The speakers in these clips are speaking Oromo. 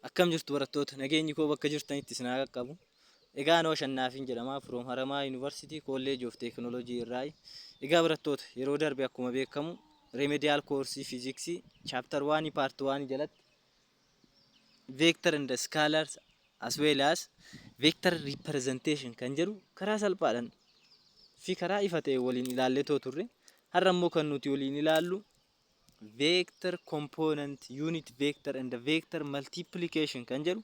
Akkam jirtu barattoota nageenyi koo bakka jirtanitti isin haa qaqqabu. Egaa anoo Shannaafiin jedhama from Haramaa University College of Technology irraa. Egaa barattoota yeroo darbe akkuma beekamu remedial course physics chapter 1 part 1 jalatti vector and scalars as well as vector representation kan jedhu karaa salphaadhaan fi karaa ifa ta'e waliin ilaallee turre. Har'a immoo kan nuti waliin ilaallu vector component unit vector and vector multiplication kan jedhu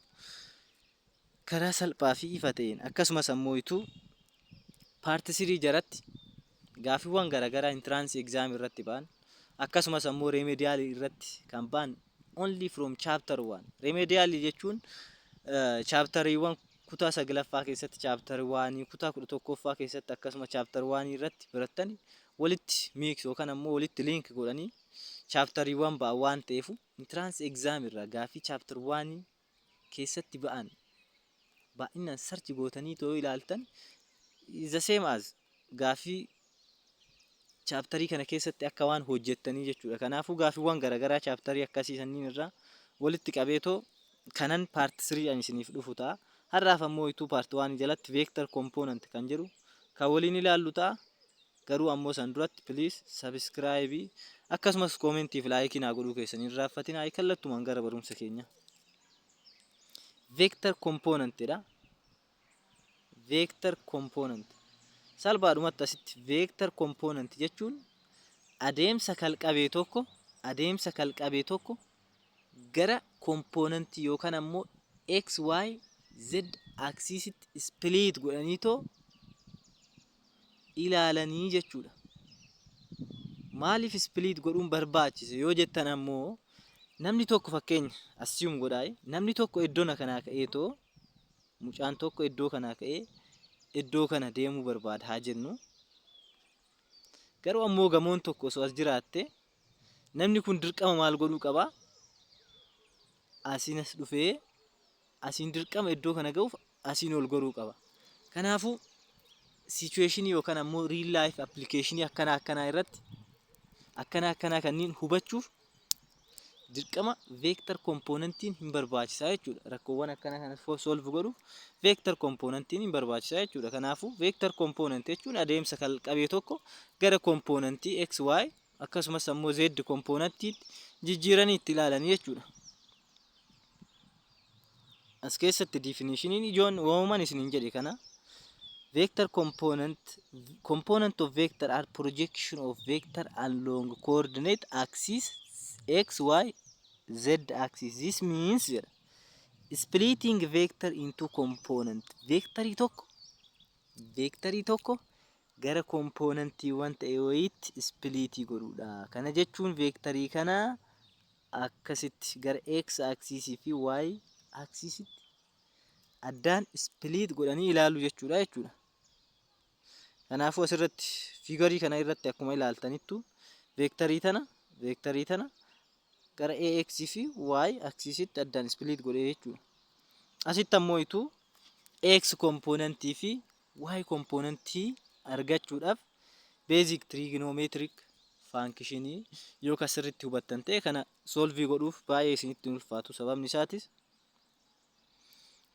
karaa salphaa fi ifa ta'een akkasumas ammoo part 3 jalatti gaafiiwwan garaagaraa entrance exam irratti ba'an akkasumas ammoo remedial irratti kan ba'an only from chapter 1 remedial jechuun chapteriiwwan kutaa 9ffaa keessatti chapter 1 kutaa 11ffaa keessatti akkasuma chapter 1 irratti barattani walitti mix yookaan ammoo walitti link godhanii chapteriiwwan ba'an waan ta'eef entrance exam irraa gaafii chapter 1 keessatti ba'an baay'inaan search gootanii too ilaaltan is the same as gaafii chapterii kana keessatti akka waan hojjettanii jechuudha. Kanaafuu gaafiiwwan garaagaraa chapterii akkasii sanniin irraa walitti qabeetoo kanan part 3 ani isiniif dhufu ta'a. Har'aaf ammoo part 1 jalatti vector component kan jedhu kan waliin ilaallu ta'a. Garuu ammoo san duratti please subscribe akkasumas comment fi like naa godhuu keessan hin raaffatinaa. Kallattumaan gara barumsa keenya. Vector component dha. Vector component salphaadhumatti asitti vector component jechuun adeemsa kalqabee tokko gara component yookaan ammoo x y z axisitti split godhaniitoo ilaalanii jechuudha. Maaliif split godhuun barbaachise yoo jettan ammoo namni tokko fakkeenya assume godhaayi namni tokko iddoo kanaa ka'eetoo mucaan tokko iddoo kanaa ka'ee iddoo kana deemuu barbaada haa jennu. Garuu ammoo gamoon tokko osoo as jiraatte namni kun dirqama maal godhuu qaba? Asiin as dhufee asiin dirqama iddoo kana ga'uuf asiin ol goruu qaba. Kanaafuu situation yookaan ammoo real life application akkanaa irratti akkanaa kanniin hubachuuf dirqama vector componentiin hin barbaachisaa jechuudha. Rakkoowwan akkana kana solve godhuuf vector componentiin hin barbaachisaa jechuudha. Kanaafuu vector component jechuun adeemsa kalqabee tokko gara componentii x y akkasumas ammoo z componentiitti jijjiiranii itti ilaalanii jechuudha. As keessatti definitioniin ijoon uumaman isiniin jedhe kana vector component of vector are projection of vector along coordinate axis x y z axis. This means splitting vector into component. Vectorii tokko gara componentiiwwan ta'e wayiitti splitii godhuudha. Kana jechuun vectorii kana akkasitti gara x axis fi y axisitti addaan split godhanii ilaalu jechuudha. Kanaafuu asirratti figarii kana irratti akkuma ilaaltanittu vectorii tana gara ax fi y axisitti addaan split godhee jechuudha. Asitti ammoo x componentii fi y componentii argachuudhaaf basic trigonometric function yoo kasirritti hubattan ta'e kana solve godhuuf baay'ee isinitti ulfaatu. Sababni isaatis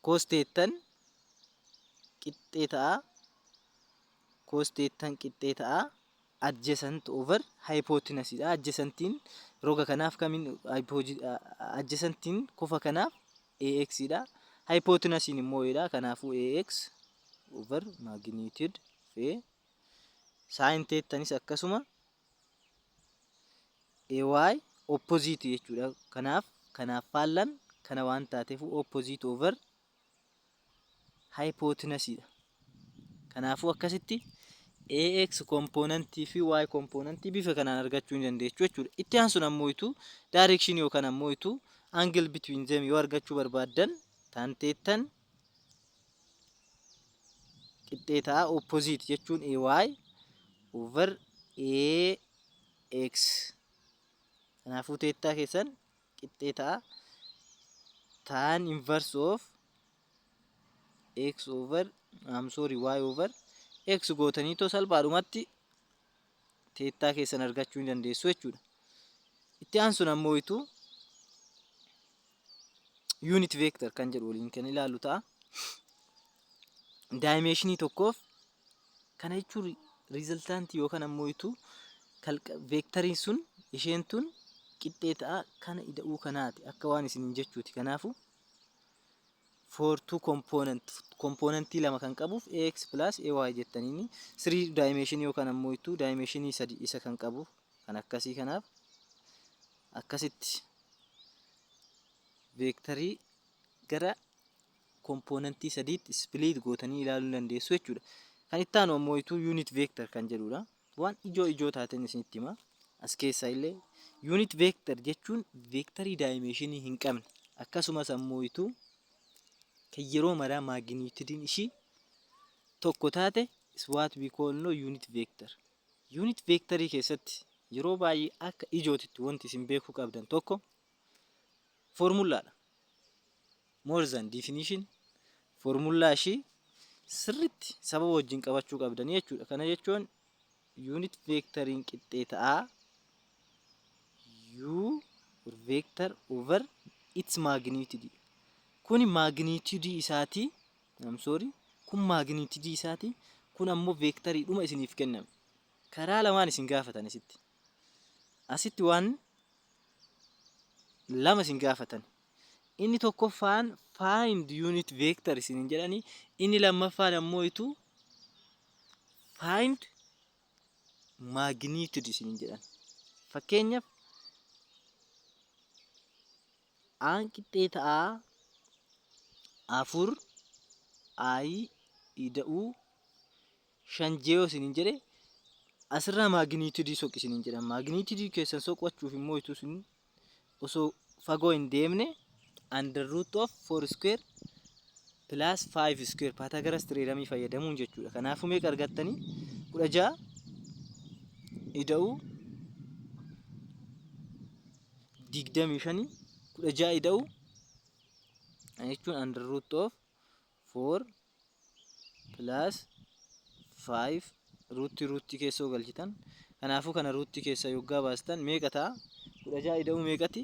cos teettan qixxee ta'a adjacent over hypotenuse dha. Adjacentiin roga kanaaf kamiin adjacentiin kofa kanaaf ax dha. Hypotenuse immoo dha. Kanaafuu ax over magnitude fi sin teettanis akkasuma ay opposite jechuudha. Kanaaf faallan kana waan taateef opposite over hypotenuse dha. Kanaafuu akkasitti ax componentii fi y componentii bifa kanaan argachuu ni dandeessu jechuudha. Itti aansuun ammoo direction yookaan ammoo angle between them yoo argachuu barbaaddan tan teettan qixxee ta'a opposite jechuun ay over ax. Kanaafuu teettaa keessan qixxee ta'a tan inverse of x over y over x gootanii too salphaadhumatti teettaa keessan argachuu ni dandeessu jechuudha. Itti aansuun ammoo unit vector kan jedhu waliin kan ilaallu ta'a. Dimensionii tokkoof kana jechuun resultant yookaan ammoo vectoriin sun isheen tun qixxee ta'a kana ida'uu kanaati akka waan isiniin jechuuti. Kanaafuu for two componentii lama kan qabuuf ax plus ay jettaniini 3 dimension yookaan ammoo dimensionii 3 isa kan qabu kan akkasii. Kanaaf akkasitti vectorii gara komponentii sadiitti split gootanii ilaaluu dandeessu jechuudha. Kan itti aanu ammoo unit vector kan jedhudha. Waan ijoo taateen isinitti hima. As keessaa illee unit vector jechuun vectorii dimensionii hin qabne akkasumas ammoo kan yeroo maraa magnitude ishii tokko taate is what we call unit vector. Unit vectorii keessatti yeroo baay'ee akka ijootitti wanti isin beekuu qabdan tokko formulaadha. More than definition formulaa ishii sirriitti sababa wajjin qabachuu qabdan jechuudha. Kana jechuun unit vectoriin qixxee ta'a u vector over its magnitude. Kun magnitude isaati. Kun magnitude isaati. Kun ammoo vectorii dhuma isiniif kenname. Karaa lamaan isin gaafatan asitti. Asitti waan lama isin gaafatan. Inni tokkoffaan find unit vector isin jedhani, inni lammaffaan ammoo find magnitude isin jedhan. Fakkeenyaaf aan qixxee ta'a 4 I ida'uu 5 j isin jedhe asirraa magnitude soq isin jedhan. Magnitude keessan soqachuuf immoo sun osoo fagoo hin deemne under root of 4 square plus 5 square Pythagoras theorem fayyadamuun jechuudha. Kanaafuu meeqa argattanii 16 ida'uu 25 16 ida'uu jechuun under root of 4 plus 5 ruutii keessoo galchitan. Kanaafuu kana ruutii keessa yoggaa baastan meeqa ta'a? 16 ida'uu meeqati?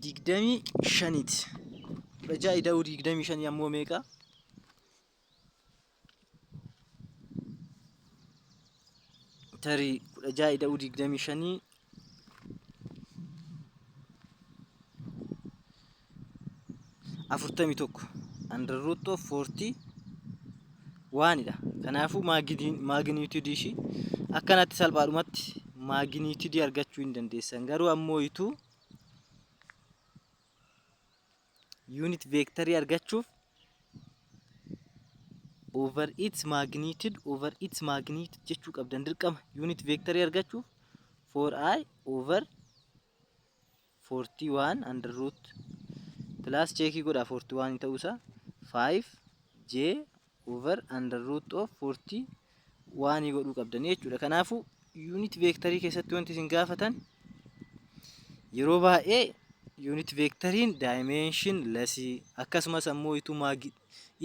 25ti. 16 ida'uu 25 ammoo meeqa? Tarii 16 ida'uu 25 41 under root of 40 waanidha. Kanaafuu magnitude ishii akkanatti salphaadhumatti magnitude argachuu hin dandeessan. Garuu ammoo unit vectorii argachuuf over its magnitude jechuu qabdan dirqama. Unit vectorii argachuuf 4i over 41 under root plus cheekii godha 41 ta'uusaa 5j over under root of 41 godhuu qabdan jechuudha. Kanaafuu unit vectorii keessatti wanti isin gaafatan yeroo baay'ee unit vectoriin dimension less akkasumas ammoo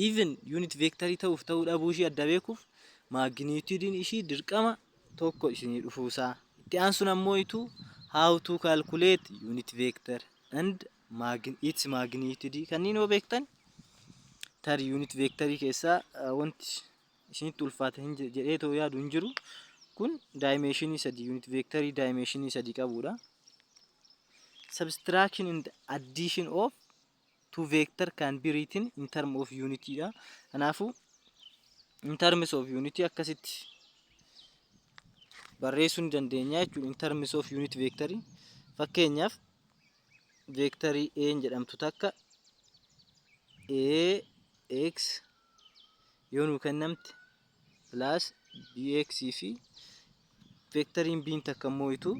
even unit vectorii ta'uuf ta'uu dhabuu ishii adda beekuuf magnitude ishii dirqama tokko isinii dhufuusaa. Itti aansuun ammoo how to calculate unit vector and its magnitude kanneen yoo beektan tarii unit vectorii keessaa wanti isinitti ulfaate jedhee ta'uu yaadu hin jiru. Kun dimensionii 3 unit vectorii dimensionii 3 qabudha. Subtraction and addition of two vector can be written in terms of unity dha. Kanaafuu in terms of unity akkasitti barreessuu ni dandeenya jechuudha. In terms of unit vectorii fakkeenyaaf vectorii a jedhamtu takka ax yoo nu kennamte plus bx fi vectoriin b takka immoo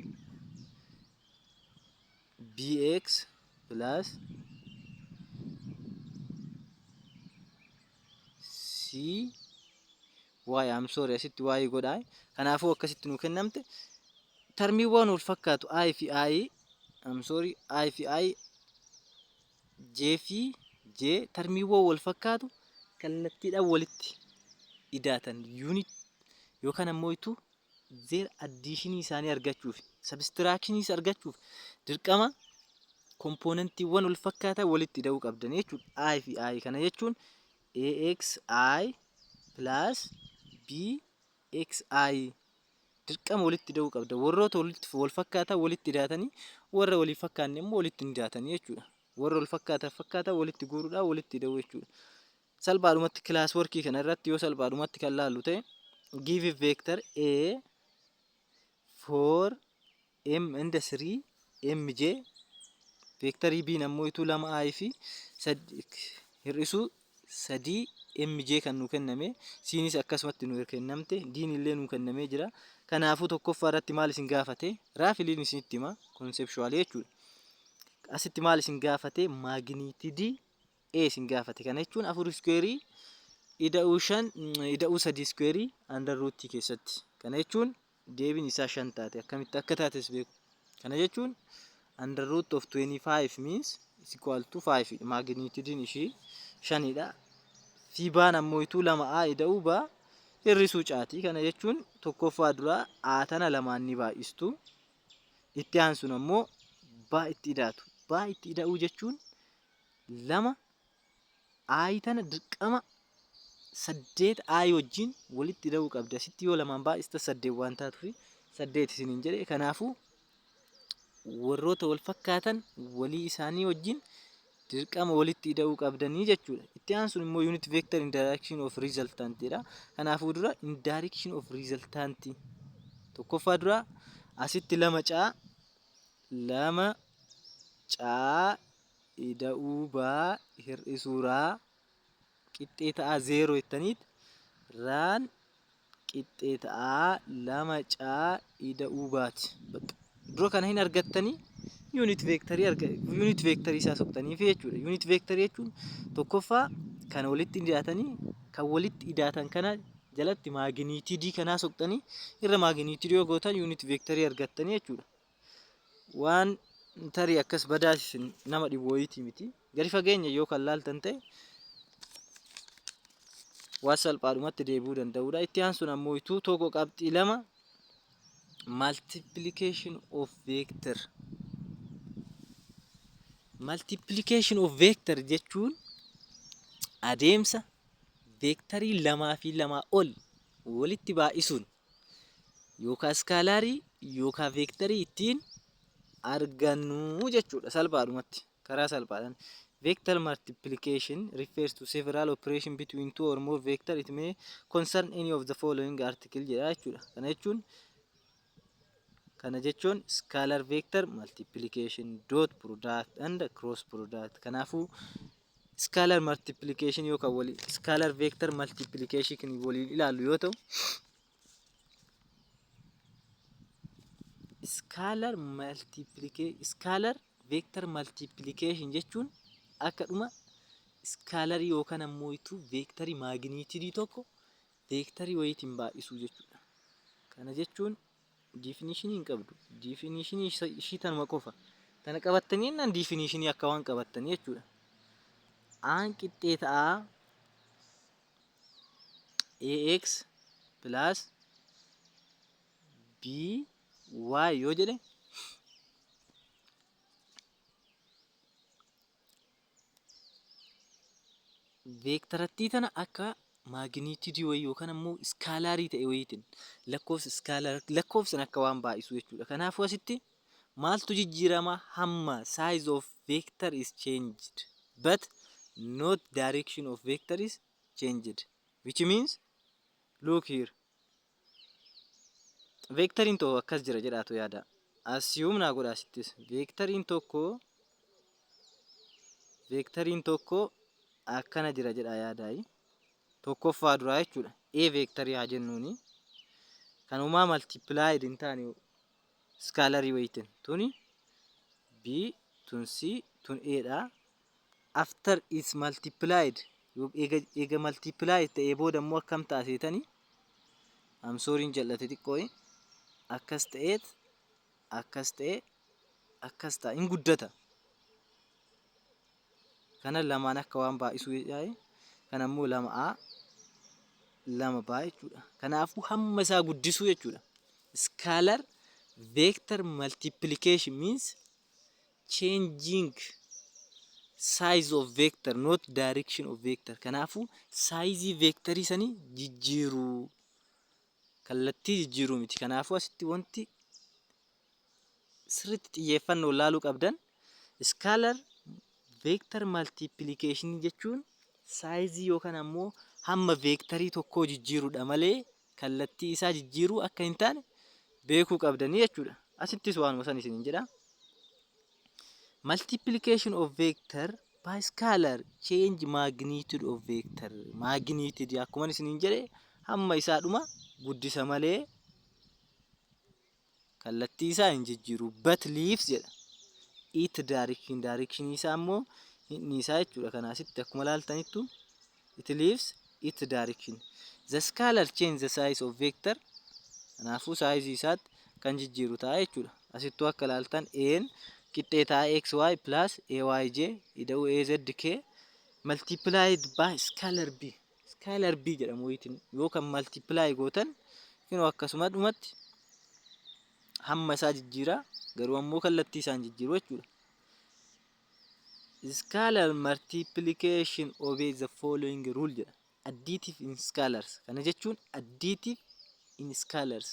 bx plus c y asitti y godhaa. Kanaafuu akkasitti nu kennamte termiiwwan wal fakkaatu i fi i j fi j termiiwwan wal fakkaatu kallattiidhaan walitti idaatan unit yookaan ammoo their addition isaanii argachuuf subtractionis argachuuf dirqama kompoonantiiwwan wal fakkaataa walitti hidhuu qabdan jechuudha. I fi I kana jechuun AXI plus BXI dirqama walitti hidhuu qabda. Warroota wal fakkaataa walitti hidhatanii warra walii fakkaanne immoo walitti hin hidhatanii jechuudha. Warra wal fakkaataa walitti guuruudhaan walitti hidhuu jechuudha. Salphaadhumatti kilaas workii kana irratti yoo salphaadhumatti kan laallu ta'e give vector A for M and 3 MJ vectorii B ammoo itu 2I fi hir'isuu 3 MJ kan nu kenname siinis akkasumatti nu kennamte diin illee nu kennamee jira. Kanaafuu tokkoffaa irratti maal isin gaafate raafiliin isinitti hima conceptual jechuudha. Asitti maal isin gaafate magnitude A isin gaafate. Kana jechuun 4 square ida'uu 3 square under root keessatti. Kana jechuun deebiin isaa 5 taate akkamitti akka taates beeku. Kana jechuun under root of 25 means is equal to 5. Magnitude ishii 5dha. Fi baan ammoo itu 2A ida'uu baa hir'isuu caati. Kana jechuun tokkoffaa dura A tana lamaan ni baay'istu. Itti aansuun ammoo baa itti hidhaatu. Baa itti hidhuu jechuun 2 I tana dirqama 8 I wajjin walitti hidhuu qabda. Asitti yoo lamaan baay'ista 8 waan taatuuf 8 isiniin jedhe. Kanaafuu warroota wal fakkaatan walii isaanii wajjin dirqama walitti hidhuu qabdanii jechuudha. Itti aansuun immoo unit vector in direction of resultant dha. Kanaafuu dura in direction of resultant tokkoffaa dura asitti 2 caa ida'uu baa hir'isuuraa qixxee ta'a 0 jettaniit raan qixxee ta'a 2 caa ida'uu baati. Dura kana hin argattanii unit vectorii isaa soqxaniif jechuudha. Unit vectorii jechuun tokkoffaa kan walitti hidhatanii kan walitti hidhatan kana jalatti magnitude kanaa soqxanii irra magnitude yoo gootan unit vectorii argattanii jechuudha. Waan tarii akkas badaasin nama dhibooyitii miti. Gadi fageenya yoo kan laaltan ta'e waan salphaadhumatti deebi'uu danda'udha. Itti aansuun ammoo itu tokko qabxii 2 multiplication of vector. Multiplication of vector jechuun adeemsa vectorii 2 fi 2 ol walitti baay'isuun yookaan skaalaarii yookaan vectorii ittiin argannu jechuudha. Salphaadhumatti karaa salphaadhaan vector multiplication refers to several operations between two or more vectors. It may concern any of the following article jedha jechuudha. Kana jechuun scalar vector multiplication, dot product and cross product. Kanaafuu scalar multiplication yookaan wali scalar vector multiplication kan waliin ilaallu yoo ta'u scalar vector multiplication jechuun akka dhuma scalarii yookaan ammoo itu vectorii magnitude tokko vectorii wayiitiin baay'isuu jechuudha. Kana jechuun definition hin qabdu. Definition ishii tanuma qofa. Tana qabattanii naan definition akka waan qabattanii jechuudha. Aan qixxee ta'a AX plus BY yoo jedhe vectorattii tana akka magnitude wayii yookaan ammoo skaalaarii ta'e wayiitiin lakkoofsan akka waan baay'isu jechuudha. Kanaafuu asitti maaltu jijjiirama hamma size of vector is changed but not direction of vector is changed, which means look here. Vectoriin tokko akkas jira jedhaatu yaada. Assume naa godha asittis vectoriin tokko akkana jira jedha yaadaayi. Tokkoffaa duraa jechuudha. A vectorii haa jennuuni. Kanumaa multiplied hin taane skalarii wayiitiin tuni B tun C tun A dha. After is multiplied eega multiplied ta'ee booda immoo akkam taaseetanii amsooriin jal'ate xiqqooyi akkas ta'eet akkas ta'e akkas ta'a hin guddata. Kana lamaan akka waan baay'isuu jedhaayi. Kana immoo 2A 2B jechuudha. Kanaafuu hamma isaa guddisuu jechuudha. Scalar vector multiplication means changing size of vector not direction of vector. Kanaafu size vectorii sanii jijjiiruu kallattii jijjiiruu miti. Kanaafu asitti wanti sirriitti xiyyeeffannoo laaluu qabdan scalar vector multiplication jechuun size yookaan ammoo hamma vectorii tokkoo jijjiiruudha malee kallattii isaa jijjiiruu akka hin taane beekuu qabdanii jechuudha. Asittis waanuma san isiniin jedha. Multiplication of vector by scalar change magnitude of vector. Magnitude akkuma isiniin jedhe hamma isaadhuma guddisa malee kallattii isaa hin jijjiiru. But leaves jedha. It direction. Direction isaa ammoo inni isaa jechuudha. Kana asitti akkuma laaltanittu it leaves it direction. The scalar change the size of vector. Kanaafuu size isaatti kan jijjiiru ta'a jechuudha. Asittuu akka laaltan n qixxee ta'a xy plus ayj ida'u azk multiplied by scalar b. Scalar b jedhamu yoo kan multiply gootan kinoo akkasuma dhumatti hamma isaa jijjiira garuu ammoo kallattii isaan jijjiiru jechuudha. Scalar multiplication obeys the following rule jedha. Additive in scalars. Kana jechuun additive in scalars.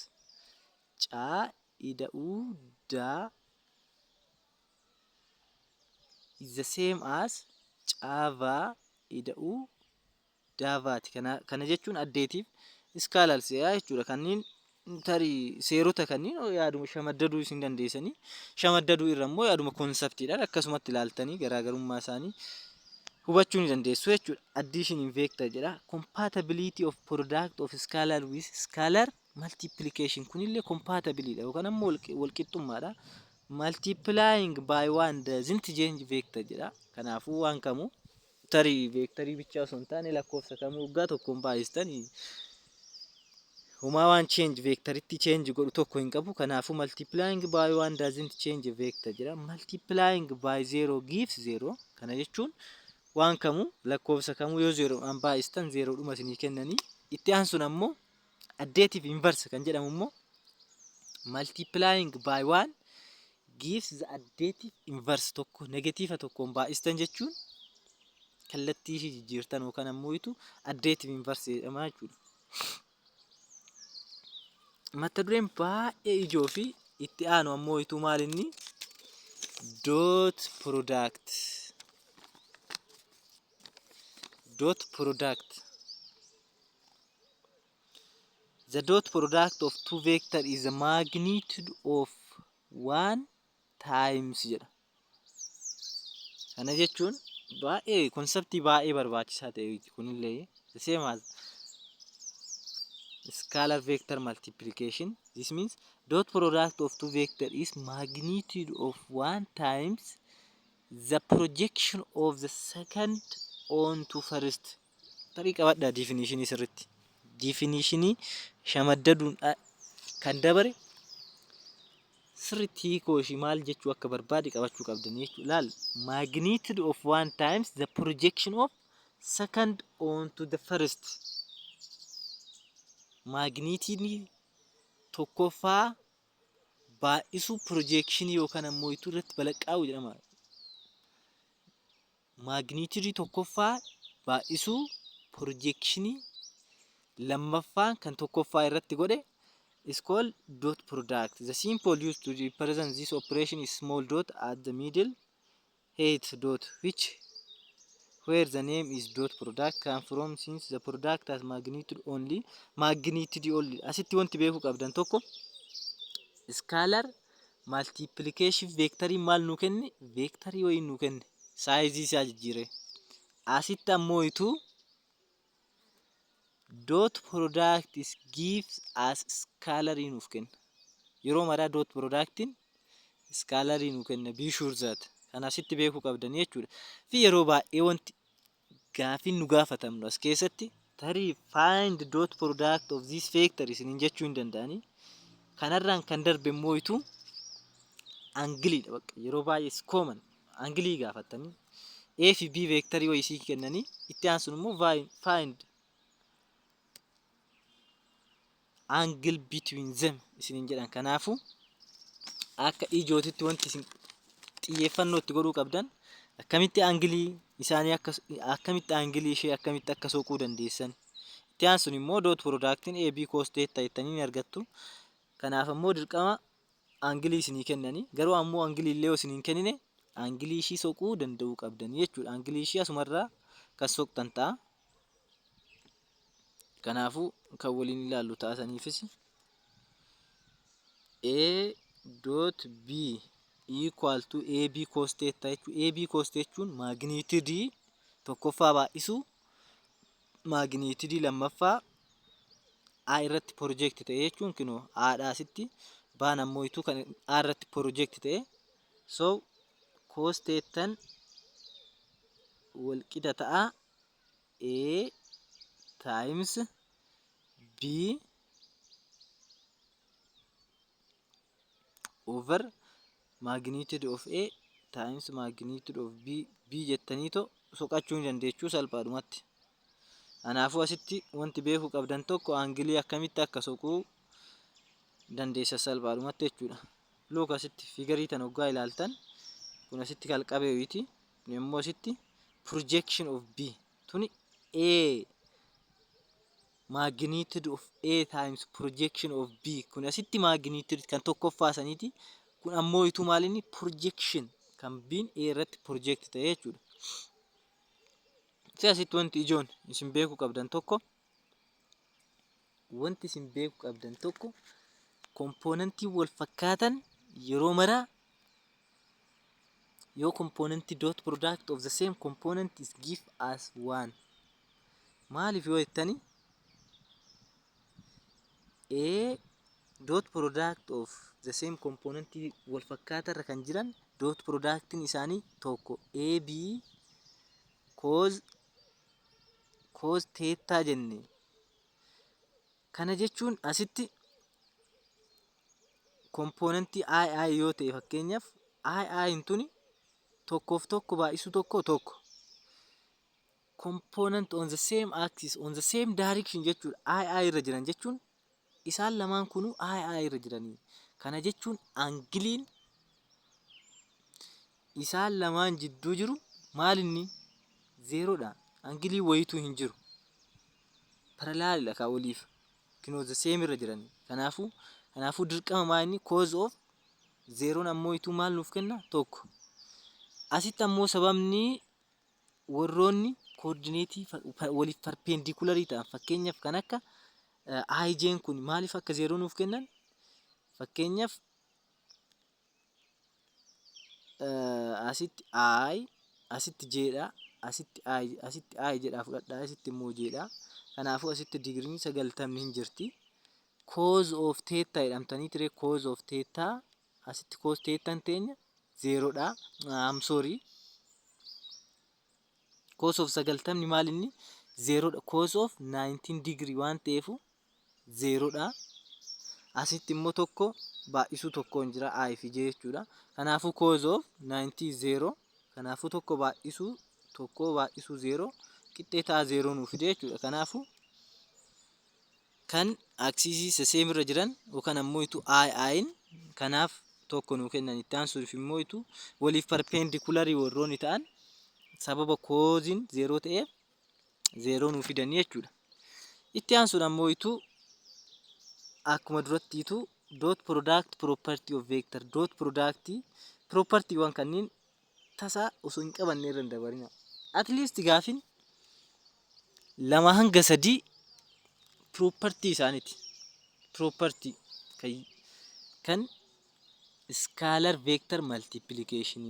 Caa ida'uu daa is the same as caavaa ida'uu daavaati. Kana jechuun additive scalars jechuudha. Kanneen tarii seerota kanneen yaaduma shamaddaduu isin dandeessanii shamaddaduu irra immoo yaaduma konseptiidhaan akkasumatti ilaaltanii garaagarummaa isaanii hubachuu ni dandeessu jechuudha. Addition in vector jedha. Compatibility of product of scalar with scalar multiplication. Kunillee compatibility yookaan ammoo walqixxummaadha. Multiplying by 1 doesn't change vector jedha. Kanaafuu waan kamuu tarii vectorii bichaa osoo hin taane lakkoofsa kamuu waggaa tokkoon baay'istanii humaa waan change vectoritti change godhu tokko hin qabu. Kanaafuu multiplying by 1 doesn't change vector jedha. Multiplying by 0 gives 0. Kana jechuun waan kamuu lakkoofsa kamuu yoo 0 an baay'istan 0 dhuma isinii kennanii itti aansuun ammoo additive inverse kan jedhamu immoo multiplying by 1 gives the additive inverse tokko negatiiva tokkoon baay'istan jechuun kallattii ishii jijjiirtan yookaan ammoo itu additive inverse jedhama jechuudha. Mata dureen baay'ee ijoo fi itti aanu ammoo itu maal inni dot product. Dot product. The dot product of two vectors is the magnitude of 1 times jedha. Kana jechuun baay'ee konseptii baay'ee barbaachisaa ta'e kunillee the same as scalar vector multiplication. This means dot product of two vectors is magnitude of 1 times the projection of the second onto first. Tarii qabadhaa definitionii sirriitti. Definitionii shamaddaduun kan dabare sirriitti hiikoo ishii maal jechuu akka barbaade qabachuu qabdan jechuudha. Laal magnitude of 1 times the projection of second onto the first. Magnitude tokkoffaa baay'isuu projekshinii yookaan ammoo itu irratti balaqqaa'u jedhama. Magnitude tokkoffaa baay'isuu projekshinii lammaffaan kan tokkoffaa irratti godhe is called dot product. The symbol used to represent this operation is small dot at the middle height dot which where the name is dot product come from since the product has magnitude only. Magnitude only. Asitti wanti beekuu qabdan tokko scalar multiplication vectorii maal nu kenne vectorii wayii nu kenne size isaa jijjiire. Asitti ammoo itu dot product is gives as scalarii nuuf kenna. Yeroo maraa dot productin scalarii nu kenna be sure that. Kana asitti beekuu qabdan jechuudha. Fi yeroo baay'ee wanti gaafin nu gaafatamnu as keessatti tarii find dot product of this vector isiniin jechuu hin danda'anii. Kanarraan kan darbe immoo itu angiliidha bakka yeroo baay'ee common angilii gaafatanii A fi B vectorii wayii isii kennanii itti aansuun immoo find angle between them isiniin jedhan. Kanaafuu akka ijootitti wanti isin xiyyeeffannoo itti godhuu qabdan akkamitti aangilii isaanii akkamitti aangilii ishee akkamitti akka soquu dandeessan. Itti aansuun immoo doot piroodaaktiin AB koostee jettanii argattu. Kanaaf ammoo dirqama aangilii isinii kennanii garuu ammoo aangilii illee yoo isiniin kennine aangilii ishii soquu danda'uu qabdanii jechuudha. Aangilii ishii asumarraa kan soqxan ta'a. Kanaafuu kan waliin ilaallu taasaniifis A dot B equal to AB cos theta jechuudha. AB cos jechuun maagniitidii tokkoffaa baay'isuu maagniitidii lammaffaa A irratti project ta'e jechuun kunoo A'dhaa asitti baan ammoo itu kan A irratti project ta'e so cos thetan wal qixa ta'a A times B over magnitude of A times magnitude of B jettanii to soqachuu ni dandeechuu salphaadhumatti. Kanaafuu asitti wanti beekuu qabdan tokko aangilii akkamitti akka soquu dandeessa salphaadhumatti jechuudha. Look asitti figarii tan hoggaa ilaaltan kun asitti qalqabeewiiti kun immoo asitti projection of B tuni A magnitude of A times projection of B kun asitti magnitude kan tokkoffaa saniiti kun ammoo itu maalinni projection kan B'n A irratti project ta'e jechuudha. Asitti wanti ijoon isin beekuu qabdan tokko kompoonentii wal fakkaatan yeroo maraa yoo kompoonentii dot product of the same component is give as one maaliif yoo jettanii A dot product of the same component wal fakkaatarra kan jiran dot productiin isaanii tokko AB cos theta jenne. Kana jechuun asitti kompoonentii II yoo ta'e fakkeenyaaf II tuni tokkoof tokko baay'isu tokko component on the same axis on the same direction jechuudha. II irra jiran jechuun isaan lamaan kunuu II irra jiranii. Kana jechuun aangiliin isaan lamaan jidduu jiru maalinni zeeroodha. Aangilii wayituu hin jiru. Parallelidha kan waliif. Kinoo the same irra jiranii. Kanaafuu dirqama maayini cause of zeeroon ammoo itu maal nuuf kenna tokko. Asitti ammoo sababni warroonni koordineetii waliif perpendikularii ta'an fakkeenyaaf kan akka ij'n kun maaliif akka zeeroo nuuf kennan fakkeenyaaf asitti I asitti J'dha asitti I jedhaa fudhadhaa asitti immoo J'dha. Kanaafuu asitti digriin 90 hin jirti. Cause of theta jedhamtanii ture cause of theta asitti cos thetan teenya zeeroodha. Sorry. Cause of 90 maal inni zeeroodha. Cause of 19 degree waan ta'eefu zeeroodha. Asitti immoo tokko baay'isuu tokkoon jira I fi J jechuudha. Kanaafuu cause of 90 0 kanaafuu tokko baay'isuu 0 qixxee ta'a 0 nuuf fide jechuudha. Kanaafuu kan aksisii seseem irra jiran yookaan ammoo itu II'n kanaaf tokko nuu kennan itti aansuuf immoo itu waliif perpendikularii warroonni ta'an sababa kooziin 0 ta'eef 0 nuu fidanii jechuudha. Itti aansuun ammoo itu akkuma duratti itu dot product property of vector dot product property waan kanneen tasaa osoo hin qabanne irra hin dabarina. At least gaafin 2 hanga 3 property isaaniiti. Property kan scalar vector multiplication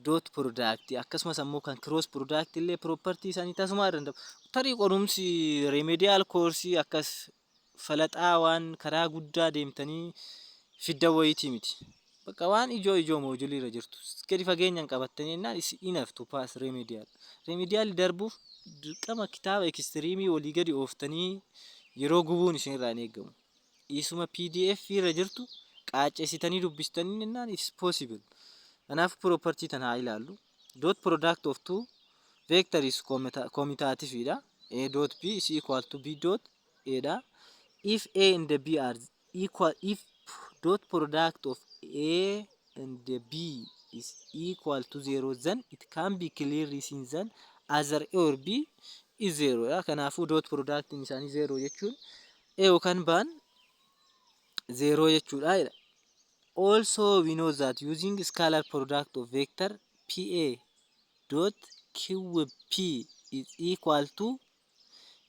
dot product akkasumas ammoo kan cross product illee property isaanii tasuma irra hin dabaru. Tarii qorumsi remedial course akkas falaxaa waan karaa guddaa deemtanii fidda wayitii miti. Bakka waan ijoo moojulii irra jirtu. Gadi fageenyaan qabattanii jennaan is enough to pass remedial. Remedial darbuuf dirqama kitaaba ekstiriimii walii gadi ooftanii yeroo gubuun isin irraa hin eegamu. Isuma PDF irra jirtu qaacceessitanii dubbistanii jennaan is possible. Kanaaf property tan haa ilaallu. Dot product of two vector is commutative dha. A dot B is equal to B dot A dha. If A and B are equal, if dot product of A and the b is equal to 0, then it can be clearly seen that either a or b is 0. Kanaafuu dot product isaanii 0 jechuun a yookaan baan 0 jechuudha. Also we know that using scalar product of vector pa dot qp is equal to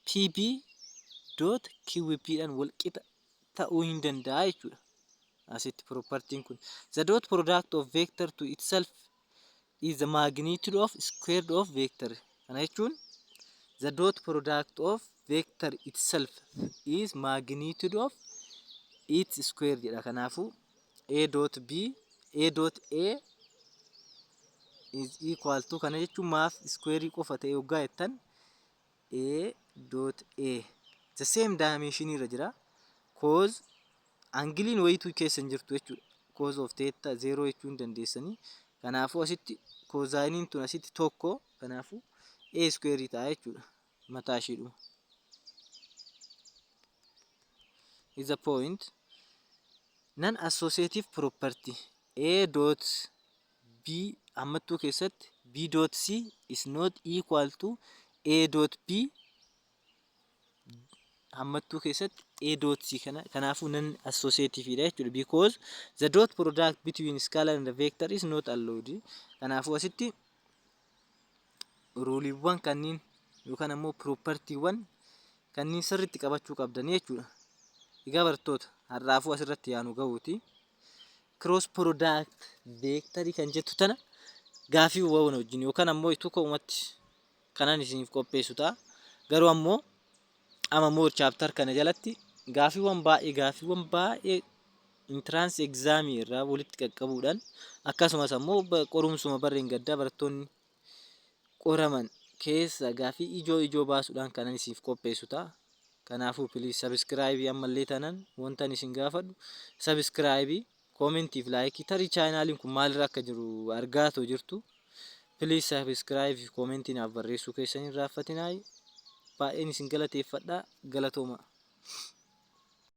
pb dot qp dhaan wal qixa ta'uu hin danda'a jechuudha. Asitti propertiin kun the dot product of vector to itself is the magnitude of square of vector. Kana jechuun the dot product of vector itself is magnitude of its square jedha. Kanaafuu a dot b a dot a is equal to, kana jechuun maaf square qofa ta'e waggaa jettan a dot a the same dimension irra jira cos angiliin wayituu keessa hin jirtu jechuudha. Cos of theta 0 jechuun dandeessanii. Kanaafuu asitti cosine tun asitti tokko, kanaafuu a square ta'a jechuudha mataa isheedhuma. Is a point non associative property a dot b ammattuu keessatti b dot c is not equal to a dot b ammattuu keessatti a dot c kanaafuu non associative dha jechuudha, because the dot product between scalar and the vector is not allowed. Kanaafuu asitti ruuliiwwan kanniin yookaan ammoo propertiiwwan kanniin sirriitti qabachuu qabdan jechuudha. Egaa barattoota har'aafuu asirratti yaanu gahuuti. Cross product vectorii kan jettu tana gaafii uwwaawwan wajjin yookaan ammoo ituu ka'umatti kanan isiniif qopheessu ta'a. Garuu ammoo ammoo chapter kana jalatti gaafiiwwan baay'ee entrance exam irraa walitti qaqqabuudhaan akkasumas ammoo qorumsuma barreen gaddaa barattoonni qoraman keessa gaafii ijoo baasuudhaan kanan isiniif qopheessu ta'a. Kanaafuu please subscribe ammallee tanan wantan isin gaafadhu subscribe, comment fi like tarii channelin kun maalirra akka jiru argaa jirtu. Please subscribe, comment naaf barreessuu keessan hin raaffatinaa. Baay'een isin galateeffadha. Galatooma.